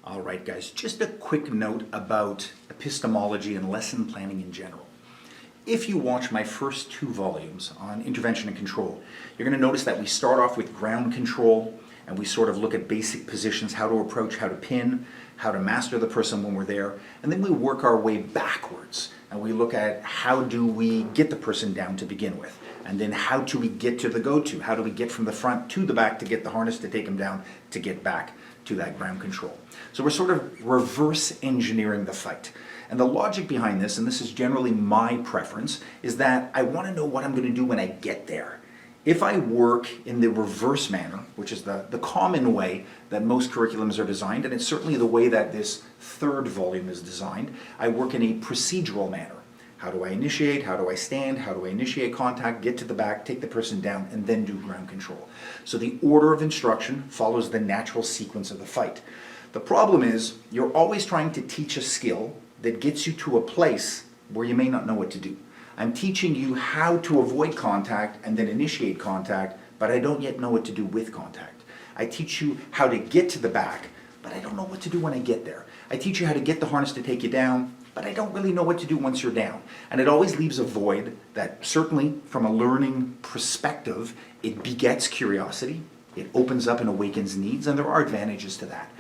All right, guys, just a quick note about epistemology and lesson planning in general. If you watch my first 2 volumes on intervention and control, you're going to notice that we start off with ground control and we sort of look at basic positions, how to approach, how to pin, how to master the person when we're there, and then we work our way backwards and we look at how do we get the person down to begin with, and then how do we get to the go-to, how do we get from the front to the back to get the harness to take them down to get back to that ground control. So we're sort of reverse engineering the fight. And the logic behind this, and this is generally my preference, is that I want to know what I'm going to do when I get there. If I work in the reverse manner, which is the common way that most curriculums are designed, and it's certainly the way that this 3rd volume is designed, I work in a procedural manner. How do I initiate? How do I stand? How do I initiate contact, get to the back, take the person down, and then do ground control? So the order of instruction follows the natural sequence of the fight. The problem is you're always trying to teach a skill that gets you to a place where you may not know what to do. I'm teaching you how to avoid contact and then initiate contact, but I don't yet know what to do with contact. I teach you how to get to the back, but I don't know what to do when I get there. I teach you how to get the harness to take you down, but I don't really know what to do once you're down. And it always leaves a void that certainly from a learning perspective, it begets curiosity, it opens up and awakens needs, and there are advantages to that.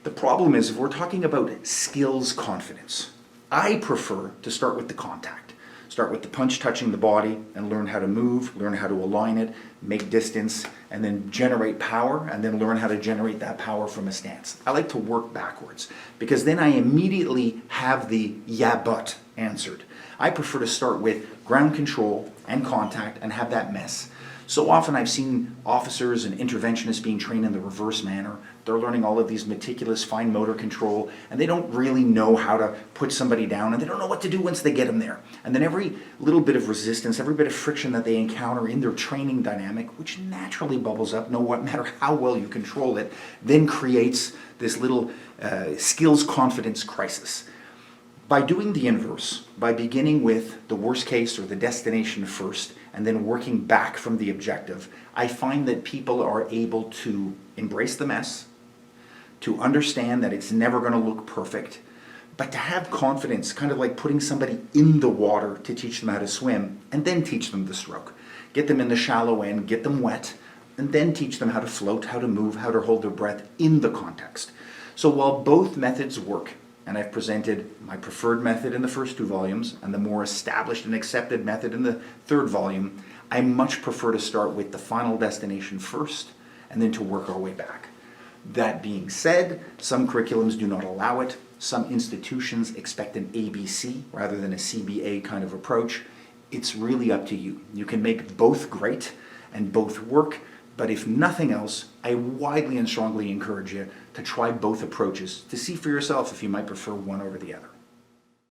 The problem is if we're talking about skills confidence, I prefer to start with the contact. Start with the punch touching the body and learn how to move, learn how to align it, make distance, and then generate power, and then learn how to generate that power from a stance. I like to work backwards because then I immediately have the yeah but answered. I prefer to start with ground control and contact and have that mess. So often I've seen officers and interventionists being trained in the reverse manner. They're learning all of these meticulous fine motor control, and they don't really know how to put somebody down, and they don't know what to do once they get them there. And then every little bit of resistance, every bit of friction that they encounter in their training dynamic, which naturally bubbles up, no matter how well you control it, then creates this little skills confidence crisis. By doing the inverse, by beginning with the worst case or the destination first, and then working back from the objective, I find that people are able to embrace the mess, to understand that it's never going to look perfect, but to have confidence, kind of like putting somebody in the water to teach them how to swim, and then teach them the stroke. Get them in the shallow end, get them wet, and then teach them how to float, how to move, how to hold their breath in the context. So while both methods work, and I've presented my preferred method in the first 2 volumes and the more established and accepted method in the 3rd volume, I much prefer to start with the final destination first and then to work our way back. That being said, some curriculums do not allow it. Some institutions expect an ABC rather than a CBA kind of approach. It's really up to you. You can make both great and both work, but if nothing else, I widely and strongly encourage you to try both approaches to see for yourself if you might prefer one over the other.